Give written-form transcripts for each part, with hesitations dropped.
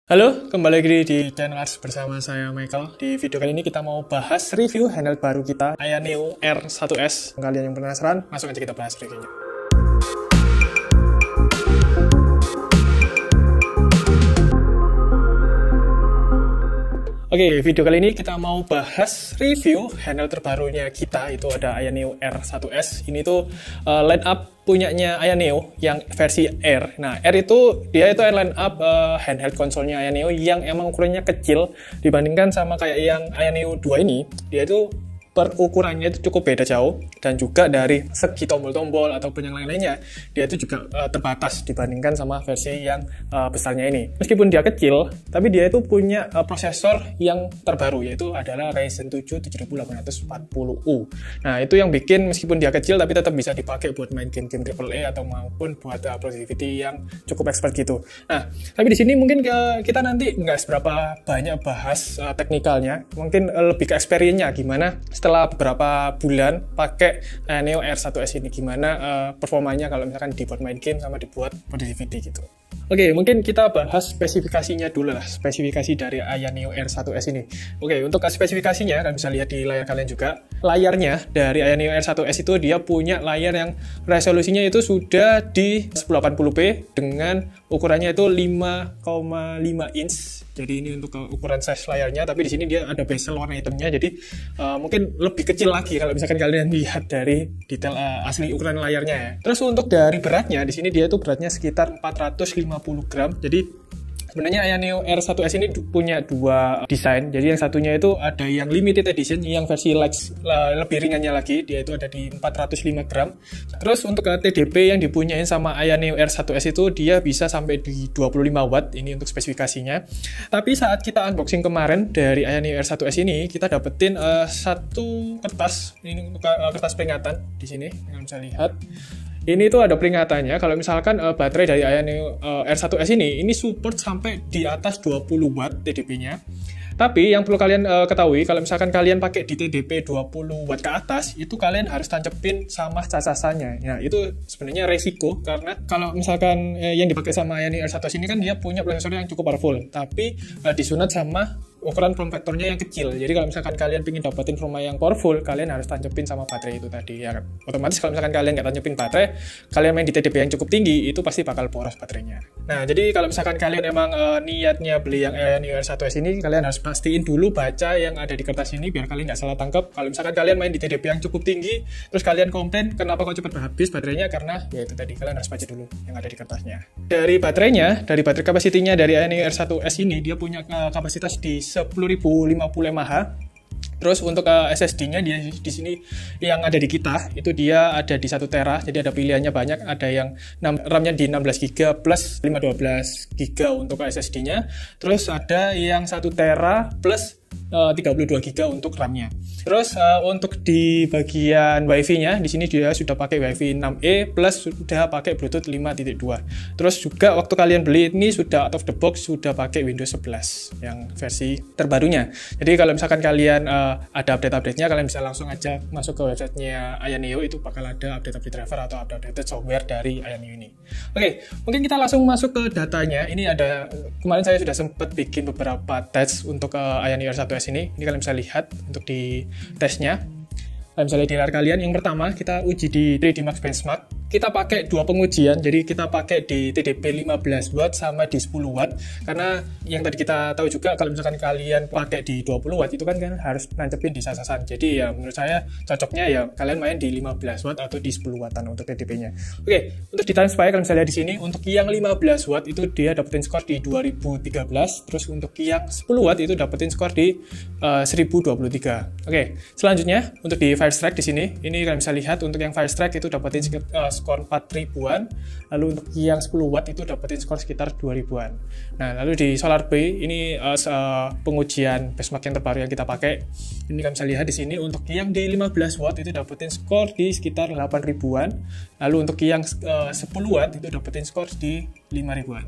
Halo, kembali lagi di channel Ars bersama saya Michael. Di video kali ini kita mau bahas review handheld baru kita, AYANEO R1S. Kalian yang penasaran, langsung aja kita bahas reviewnya. Oke, video kali ini kita mau bahas review handheld terbarunya kita, itu ada AYANEO R1S. Ini tuh line up punyanya AYANEO yang versi R. Nah, R itu dia itu line up handheld konsolnya AYANEO yang emang ukurannya kecil dibandingkan sama kayak yang AYANEO 2 ini. Dia itu ukurannya itu cukup beda jauh, dan juga dari segi tombol-tombol ataupun yang lain-lainnya dia itu juga terbatas dibandingkan sama versi yang besarnya ini. Meskipun dia kecil, tapi dia itu punya prosesor yang terbaru, yaitu adalah Ryzen 7 7840U. Nah, itu yang bikin meskipun dia kecil tapi tetap bisa dipakai buat main game-game AAA atau maupun buat productivity yang cukup expert gitu. Nah, tapi di sini mungkin kita nanti nggak seberapa banyak bahas teknikalnya, mungkin lebih ke experience-nya gimana setelah beberapa bulan pakai AYANEO R1S ini, gimana performanya kalau misalkan dibuat main game sama dibuat productivity gitu. Oke, mungkin kita bahas spesifikasinya dulu lah, spesifikasi dari AYANEO R1S ini. Oke, untuk spesifikasinya kalian bisa lihat di layar kalian juga. Layarnya dari AYANEO R1S itu dia punya layar yang resolusinya itu sudah di 1080p dengan ukurannya itu 5,5 inch. Jadi ini untuk ukuran size layarnya, tapi di sini dia ada bezel warna hitamnya, jadi mungkin lebih kecil lagi kalau misalkan kalian lihat dari detail asli ukuran layarnya ya. Terus untuk dari beratnya, di sini dia itu beratnya sekitar 450 gram. Jadi sebenarnya AYANEO R1S ini punya dua desain. Jadi yang satunya itu ada yang limited edition, yang versi lebih ringannya lagi, dia itu ada di 405 gram. Terus untuk TDP yang dipunyain sama AYANEO R1S itu dia bisa sampai di 25 watt, ini untuk spesifikasinya. Tapi saat kita unboxing kemarin dari AYANEO R1S ini, kita dapetin satu kertas, ini untuk kertas peringatan di sini, kalian bisa lihat. Ini tuh ada peringatannya kalau misalkan baterai dari AYANEO R1S ini support sampai di atas 20 watt TDP-nya. Tapi yang perlu kalian ketahui, kalau misalkan kalian pakai di TDP 20 watt ke atas, itu kalian harus tancepin sama cacasannya. Nah, itu sebenarnya resiko, karena kalau misalkan yang dipakai sama AYANEO R1S ini kan dia punya prosesor yang cukup powerful, tapi disunat sama ukuran form factor-nya yang kecil. Jadi kalau misalkan kalian ingin dapetin forma yang powerful, kalian harus tancepin sama baterai itu tadi ya kan. Otomatis kalau misalkan kalian nggak tancepin baterai, kalian main di TDP yang cukup tinggi, itu pasti bakal boros baterainya. Nah, jadi kalau misalkan kalian emang niatnya beli yang AYANEO R1S ini, kalian harus pastiin dulu baca yang ada di kertas ini biar kalian nggak salah tangkap. Kalau misalkan kalian main di TDP yang cukup tinggi, terus kalian komplain kenapa kok cepat habis baterainya, karena ya itu tadi, kalian harus baca dulu yang ada di kertasnya. Dari baterainya, dari baterai kapasitinya dari AYANEO R1S ini, dia punya kapasitas di 10.050 mAh. Terus untuk SSD-nya di sini yang ada di kita itu dia ada di 1 tera. Jadi ada pilihannya banyak, ada yang RAM-nya di 16 GB plus 512 GB untuk SSD-nya. Terus ada yang 1 tera plus 32 GB untuk RAM-nya. Terus untuk di bagian WiFi-nya di sini dia sudah pakai WiFi 6E plus sudah pakai Bluetooth 5.2. Terus juga waktu kalian beli ini sudah out of the box, sudah pakai Windows 11 yang versi terbarunya. Jadi kalau misalkan kalian ada update-update-nya, kalian bisa langsung aja masuk ke website-nya AYANEO, itu bakal ada update-update driver atau update software dari AYANEO ini. Oke, mungkin kita langsung masuk ke datanya. Ini ada, kemarin saya sudah sempat bikin beberapa tes untuk AYANEO R1S ini kalian bisa lihat untuk di tesnya. Kalian bisa lihat di layar kalian. Yang pertama kita uji di 3D Max Benchmark. Kita pakai dua pengujian, jadi kita pakai di TDP 15 watt sama di 10 watt, karena yang tadi kita tahu juga kalau misalkan kalian pakai di 20 watt itu kan harus nancepin di cacasan. Jadi ya menurut saya cocoknya ya kalian main di 15 watt atau di 10 wattan untuk TDP-nya. Oke, untuk di time spy kalian bisa lihat di sini, untuk yang 15 watt itu dia dapetin skor di 2013, terus untuk yang 10 watt itu dapetin skor di 1023. Oke, selanjutnya untuk di Fire Strike di sini, ini kalian bisa lihat untuk yang Fire Strike itu dapetin skor 4.000-an, lalu untuk yang 10 watt itu dapetin skor sekitar 2.000-an. Nah, lalu di Solar Bay ini pengujian benchmark yang terbaru yang kita pakai. Ini kalian bisa lihat di sini untuk yang di 15 watt itu dapetin skor di sekitar 8.000-an. Lalu untuk yang 10 watt itu dapetin skor di 5.000-an.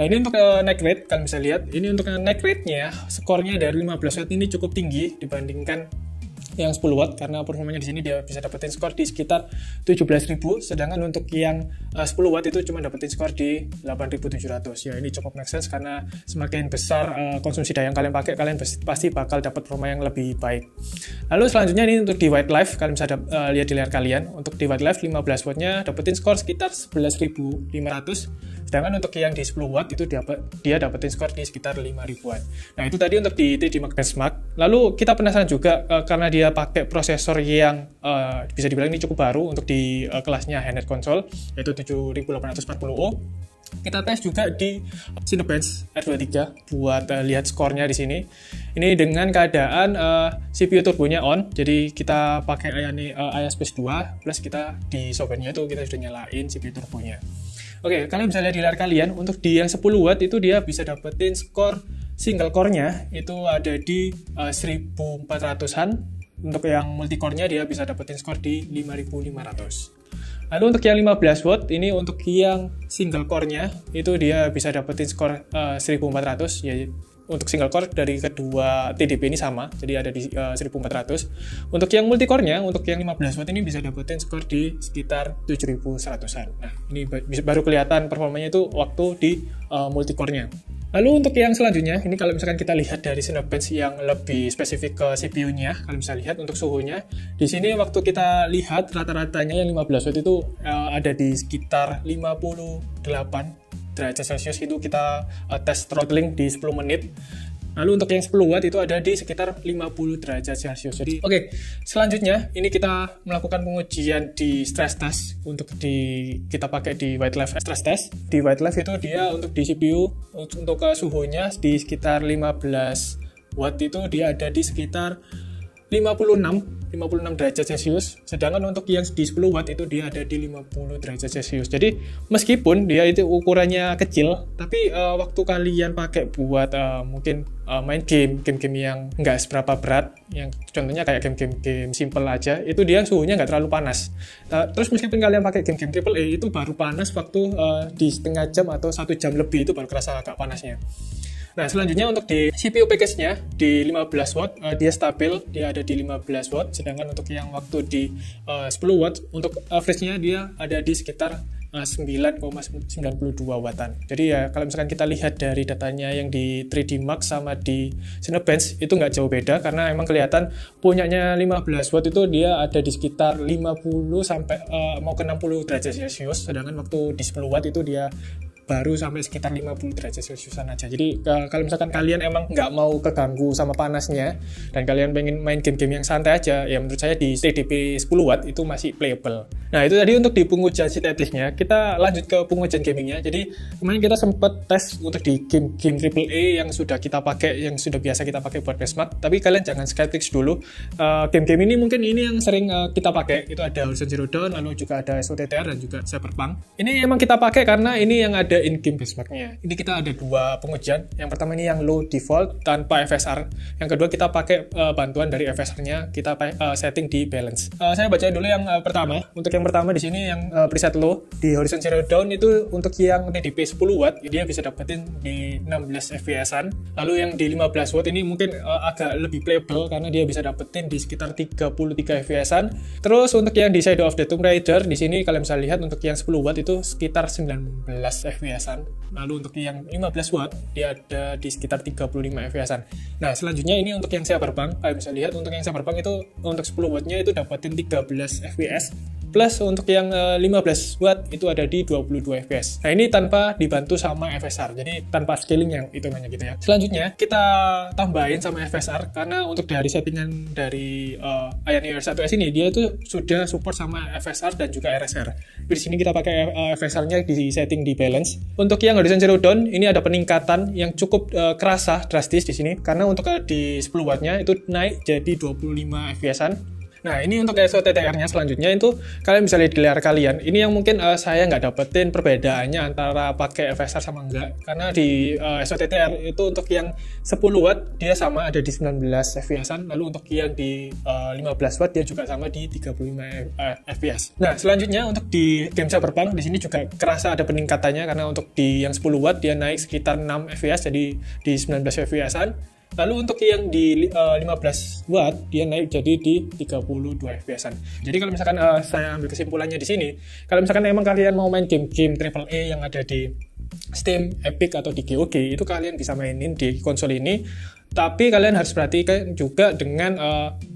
Nah, ini untuk neck rate, kalian bisa lihat. Ini untuk neck rate-nya, skornya dari 15 watt ini cukup tinggi dibandingkan yang 10 watt karena performanya di sini dia bisa dapetin skor di sekitar 17.000, sedangkan untuk yang 10 watt itu cuma dapetin skor di 8.700. Ya ini cukup make sense karena semakin besar konsumsi daya yang kalian pakai, kalian pasti bakal dapat performa yang lebih baik. Lalu selanjutnya ini untuk di White Life, kalian bisa lihat di layar kalian. Untuk di White Life 15 wattnya dapetin skor sekitar 11.500, sedangkan untuk yang di 10 watt itu dia dapetin skor di sekitar 5.000-an. Nah itu tadi untuk di TD Benchmark. Lalu kita penasaran juga karena dia pakai prosesor yang bisa dibilang ini cukup baru untuk di kelasnya handheld console, yaitu 7840U. Kita tes juga di Cinebench R23 buat lihat skornya di sini. Ini dengan keadaan CPU turbonya on, jadi kita pakai Space 2 plus kita di softwarenya itu kita sudah nyalain CPU turbonya. Oke, kalian bisa lihat di layar kalian, untuk di yang 10 watt itu dia bisa dapetin skor single core-nya itu ada di 1400-an. Untuk yang multi core-nya dia bisa dapetin skor di 5500. Lalu untuk yang 15 watt ini untuk yang single core-nya itu dia bisa dapetin skor 1400 ya. Untuk single core dari kedua TDP ini sama, jadi ada di 1400. Untuk yang multi core-nya, untuk yang 15 watt ini bisa dapetin skor di sekitar 7100-an. Nah, ini baru kelihatan performanya itu waktu di multi core-nya. Lalu untuk yang selanjutnya, ini kalau misalkan kita lihat dari Cinebench yang lebih spesifik ke CPU-nya, kalian bisa lihat untuk suhunya. Di sini waktu kita lihat rata-ratanya yang 15 watt itu ada di sekitar 58 derajat Celcius. Itu kita tes throttling di 10 menit. Lalu untuk yang 10 watt itu ada di sekitar 50 derajat Celcius. Jadi oke, selanjutnya ini kita melakukan pengujian di stress test untuk kita pakai di White Life stress test. Di White Life itu dia untuk di CPU untuk suhunya di sekitar 15 watt itu dia ada di sekitar 56 derajat Celcius, sedangkan untuk yang di 10 watt itu dia ada di 50 derajat Celcius. Jadi meskipun dia itu ukurannya kecil, tapi waktu kalian pakai buat mungkin main game yang nggak seberapa berat, yang contohnya kayak game simple aja, itu dia suhunya nggak terlalu panas. Terus meskipun kalian pakai game AAA itu baru panas waktu di setengah jam atau 1 jam lebih itu baru kerasa agak panasnya. Nah, selanjutnya untuk di CPU package-nya di 15 watt dia stabil, dia ada di 15 watt, sedangkan untuk yang waktu di 10 watt untuk average-nya dia ada di sekitar 9,92 wattan. Jadi ya kalau misalkan kita lihat dari datanya yang di 3D Mark sama di Cinebench itu nggak jauh beda, karena emang kelihatan punyanya 15 watt itu dia ada di sekitar 50 sampai mau ke 60 derajat Celcius, sedangkan waktu di 10 watt itu dia baru sampai sekitar 50 derajat Celciusan aja. Jadi kalau misalkan kalian emang nggak mau keganggu sama panasnya dan kalian pengen main game-game yang santai aja, ya menurut saya di TDP 10 watt itu masih playable. Nah itu tadi untuk di pengujian setlistnya. Kita lanjut ke pengujian gamingnya. Jadi kemarin kita sempat tes untuk di game AAA yang sudah kita pakai, yang sudah biasa kita pakai buat benchmark. Tapi kalian jangan skeptis dulu. Game-game ini mungkin ini yang sering kita pakai. Itu ada Horizon Zero Dawn, lalu juga ada SOTTR dan juga Cyberpunk. Ini emang kita pakai karena ini yang ada in-game benchmarknya. Ini kita ada dua pengujian. Yang pertama ini yang low default tanpa FSR. Yang kedua kita pakai bantuan dari FSR-nya, kita setting di balance. Saya baca dulu yang pertama. Untuk yang pertama di sini yang preset low di Horizon Zero Dawn itu untuk yang TDP 10 watt dia bisa dapetin di 16 fps-an. Lalu yang di 15 watt ini mungkin agak lebih playable karena dia bisa dapetin di sekitar 33 fps-an. Terus untuk yang di Shadow of the Tomb Raider di sini kalian bisa lihat untuk yang 10 watt itu sekitar 19 fps-an. Lalu untuk yang 15 watt dia ada di sekitar 35 fps-an. Nah, selanjutnya ini untuk yang Cyberpunk. Kalian bisa lihat untuk yang Cyberpunk itu untuk 10 watt-nya itu dapetin 13 fps. Plus untuk yang 15 watt itu ada di 22 fps. Nah, ini tanpa dibantu sama FSR. Jadi tanpa scaling yang hitungannya gitu ya. Selanjutnya kita tambahin sama FSR karena untuk dari settingan dari AYANEO R1S ini dia itu sudah support sama FSR dan juga RSR. Di sini kita pakai FSR-nya di setting di balance. Untuk yang Horizon Zero Dawn ini ada peningkatan yang cukup kerasa drastis di sini karena untuk di 10 watt-nya itu naik jadi 25 fps-an. Nah, ini untuk SOTTR-nya selanjutnya itu kalian bisa lihat di layar kalian. Ini yang mungkin saya nggak dapetin perbedaannya antara pakai FSR sama enggak. Karena di SOTTR itu untuk yang 10 watt dia sama ada di 19 fps-an. Lalu untuk yang di 15 watt dia juga sama di 35 fps. Nah, selanjutnya untuk di game Cyberpunk di sini juga kerasa ada peningkatannya karena untuk di yang 10 watt dia naik sekitar 6 fps jadi di 19 fps-an. Lalu untuk yang di 15 watt dia naik jadi di 32 fps-an. Jadi kalau misalkan saya ambil kesimpulannya di sini, kalau misalkan emang kalian mau main game-game AAA yang ada di Steam, Epic atau di GOG, itu kalian bisa mainin di konsol ini. Tapi kalian harus perhatikan juga dengan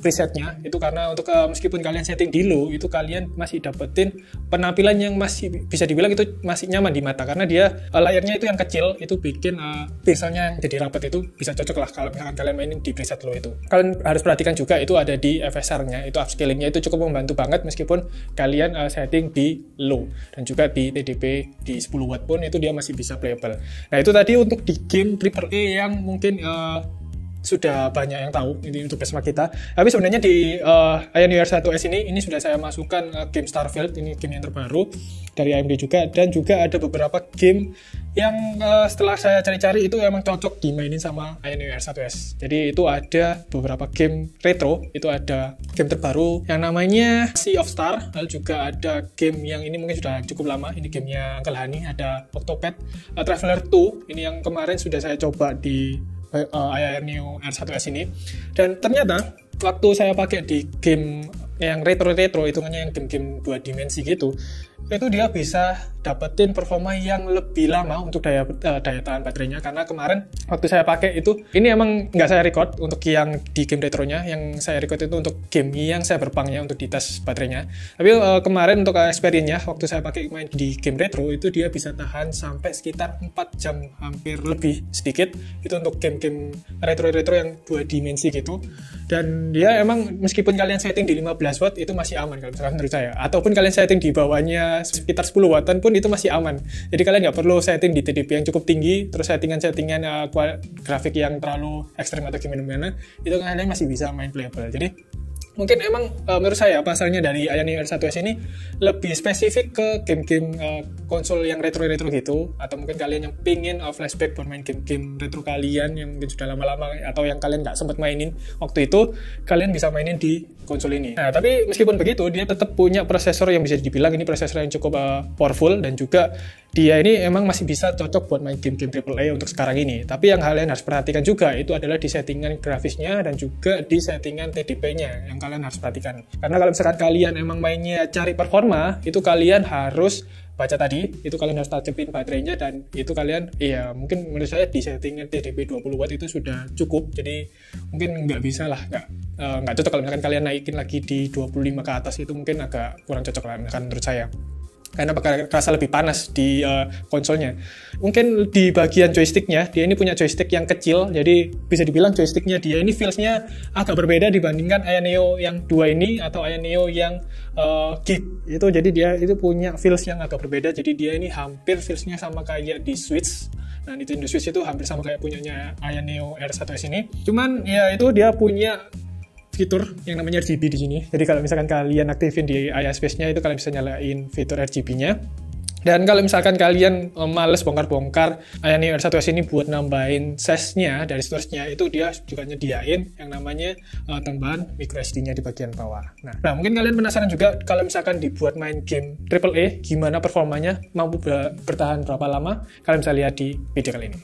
presetnya, itu karena untuk meskipun kalian setting di low, itu kalian masih dapetin penampilan yang masih bisa dibilang itu masih nyaman di mata, karena dia layarnya itu yang kecil, itu bikin pixelnya jadi rapat, itu bisa cocok lah kalau misalkan kalian mainin di preset low itu. Kalian harus perhatikan juga itu ada di FSR-nya, itu upscalingnya itu cukup membantu banget meskipun kalian setting di low, dan juga di TDP di 10 watt pun itu dia masih bisa playable. Nah itu tadi untuk di game AAA yang mungkin sudah banyak yang tahu ini untuk benchmark kita. Tapi sebenarnya di Aya R1S ini sudah saya masukkan game Starfield, ini game yang terbaru dari AMD juga, dan juga ada beberapa game yang setelah saya cari-cari itu emang cocok dimainin sama Aya R1S. Jadi itu ada beberapa game retro, itu ada game terbaru yang namanya Sea of Star, lalu juga ada game yang ini mungkin sudah cukup lama, ini gamenya Uncle Honey, ada Octopath Traveler 2, ini yang kemarin sudah saya coba di Aya R1S ini, dan ternyata waktu saya pakai di game yang retro-retro, hitungannya yang game-game 2 dimensi gitu, itu dia bisa dapetin performa yang lebih lama untuk daya tahan baterainya. Karena kemarin waktu saya pakai itu, ini emang nggak saya record untuk yang di game retronya, yang saya record itu untuk game yang saya berpangnya untuk dites baterainya. Tapi kemarin untuk experience-nya waktu saya pakai main di game retro itu dia bisa tahan sampai sekitar 4 jam hampir lebih sedikit, itu untuk game-game retro-retro yang 2 dimensi gitu. Dan dia emang meskipun kalian setting di 15 watt itu masih aman kalau misalkan menurut saya, ataupun kalian setting di bawahnya sekitar 10 wattan pun itu masih aman. Jadi kalian nggak perlu setting di TDP yang cukup tinggi, terus settingan grafik yang terlalu ekstrim atau gimana, itu kalian masih bisa main playable. Jadi mungkin emang menurut saya pasarnya dari Aya R1S ini lebih spesifik ke game-game konsol yang retro-retro gitu, atau mungkin kalian yang pingin flashback buat main game-game retro kalian yang mungkin sudah lama-lama atau yang kalian nggak sempat mainin waktu itu, kalian bisa mainin di konsol ini. Nah, tapi meskipun begitu, dia tetap punya prosesor yang bisa dibilang ini prosesor yang cukup powerful, dan juga dia ini emang masih bisa cocok buat main game-game AAA untuk sekarang ini. Tapi yang kalian harus perhatikan juga itu adalah di settingan grafisnya dan juga di settingan TDP-nya yang kalian harus perhatikan. Karena kalau misalkan kalian emang mainnya cari performa, itu kalian harus baca tadi, itu kalian harus tacepin baterainya, dan itu kalian, ya mungkin menurut saya di settingan TDP 20 watt itu sudah cukup. Jadi mungkin nggak bisa lah, nggak cocok kalau misalkan kalian naikin lagi di 25 ke atas, itu mungkin agak kurang cocok lah menurut saya, karena bakal terasa lebih panas di konsolnya. Mungkin di bagian joysticknya, dia ini punya joystick yang kecil, jadi bisa dibilang joysticknya dia ini feels-nya agak berbeda dibandingkan Aya Neo yang 2 ini atau Aya Neo yang Geek itu. Jadi dia itu punya feels yang agak berbeda, jadi dia ini hampir feels-nya sama kayak di Switch. Nah, Nintendo Switch itu hampir sama kayak punyanya Aya Neo R1S ini, cuman ya itu dia punya fitur yang namanya RGB di sini. Jadi kalau misalkan kalian aktifin di Aya Space-nya, itu kalian bisa nyalain fitur RGB-nya. Dan kalau misalkan kalian males bongkar-bongkar Aya R1S ini buat nambahin size-nya dari storage-nya, itu dia juga nyediain yang namanya tambahan micro SD-nya di bagian bawah. Nah, mungkin kalian penasaran juga kalau misalkan dibuat main game AAA, gimana performanya, mampu bertahan berapa lama? Kalian bisa lihat di video kali ini.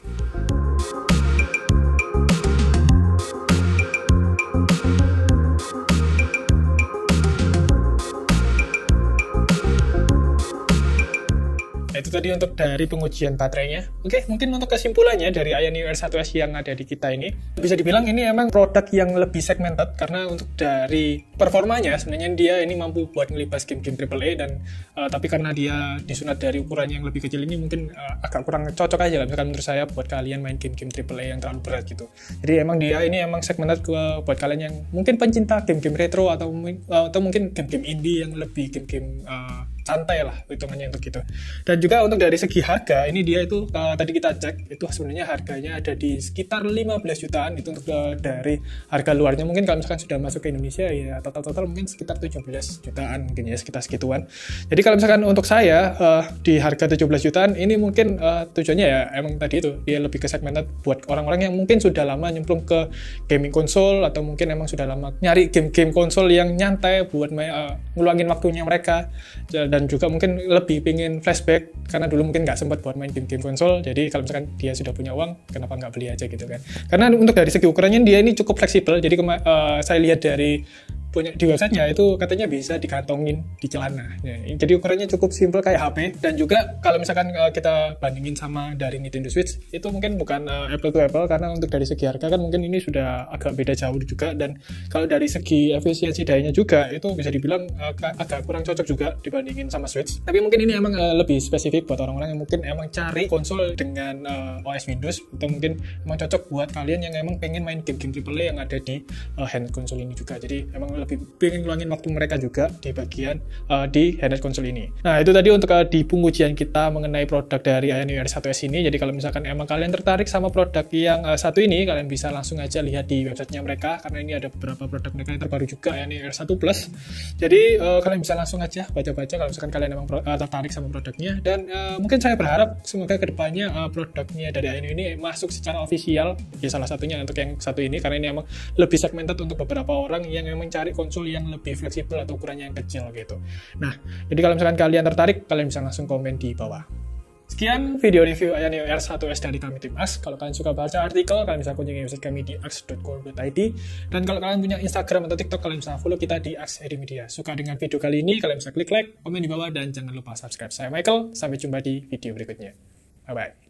Itu tadi untuk dari pengujian baterainya. Oke, mungkin untuk kesimpulannya dari Aya R1S yang ada di kita ini, bisa dibilang ini emang produk yang lebih segmented, karena untuk dari performanya sebenarnya dia ini mampu buat ngelibas game-game AAA, dan tapi karena dia disunat dari ukuran yang lebih kecil ini mungkin agak kurang cocok aja lah misalkan menurut saya buat kalian main game-game AAA yang terlalu berat gitu. Jadi emang dia ini emang segmented buat kalian yang mungkin pencinta game-game retro atau mungkin game-game indie yang lebih game-game santai lah hitungannya untuk gitu. Dan juga untuk dari segi harga, ini dia itu tadi kita cek itu sebenarnya harganya ada di sekitar 15 jutaan itu untuk dari harga luarnya. Mungkin kalau misalkan sudah masuk ke Indonesia ya total mungkin sekitar 17 jutaan mungkin ya, sekitar segituan. Jadi kalau misalkan untuk saya di harga 17 jutaan ini mungkin tujuannya ya emang tadi itu dia lebih ke segmented buat orang-orang yang mungkin sudah lama nyemplung ke gaming konsol, atau mungkin emang sudah lama nyari game-game konsol yang nyantai buat ngeluangin waktunya mereka. Dan dan juga mungkin lebih pingin flashback karena dulu mungkin nggak sempat buat main game-game konsol. Jadi kalau misalkan dia sudah punya uang, kenapa nggak beli aja gitu kan. Karena untuk dari segi ukurannya dia ini cukup fleksibel. Jadi saya lihat dari punya di websitenya itu katanya bisa dikantongin di celana. Ya, jadi ukurannya cukup simple kayak HP. Dan juga kalau misalkan kita bandingin sama dari Nintendo Switch, itu mungkin bukan apple to apple karena untuk dari segi harga kan mungkin ini sudah agak beda jauh juga. Dan kalau dari segi efisiensi dayanya juga itu bisa dibilang agak kurang cocok juga dibandingin sama Switch. Tapi mungkin ini emang lebih spesifik buat orang-orang yang mungkin emang cari konsol dengan OS Windows, atau mungkin emang cocok buat kalian yang emang pengen main game-game AAA yang ada di handheld konsol ini juga. Jadi emang lebih pengen ngeluangin waktu mereka juga di bagian di handheld konsol ini. Nah itu tadi untuk di pengujian kita mengenai produk dari AYANEO R1S ini. Jadi kalau misalkan emang kalian tertarik sama produk yang satu ini, kalian bisa langsung aja lihat di websitenya mereka, karena ini ada beberapa produk mereka yang terbaru juga, AYANEO R1 Plus. Jadi kalian bisa langsung aja baca-baca kalau misalkan kalian emang tertarik sama produknya. Dan mungkin saya berharap semoga kedepannya produknya dari AYANEO ini masuk secara ofisial, ya salah satunya untuk yang satu ini, karena ini emang lebih segmented untuk beberapa orang yang emang cari konsol yang lebih fleksibel atau ukurannya yang kecil gitu. Nah, jadi kalau misalkan kalian tertarik, kalian bisa langsung komen di bawah. Sekian video review AYANEO R1S dari kami tim Aks. Kalau kalian suka baca artikel, kalian bisa kunjungi website kami di aks.co.id. Dan kalau kalian punya Instagram atau TikTok, kalian bisa follow kita di Aks Edi Media. Suka dengan video kali ini, kalian bisa klik like, komen di bawah, dan jangan lupa subscribe. Saya Michael, sampai jumpa di video berikutnya. Bye-bye.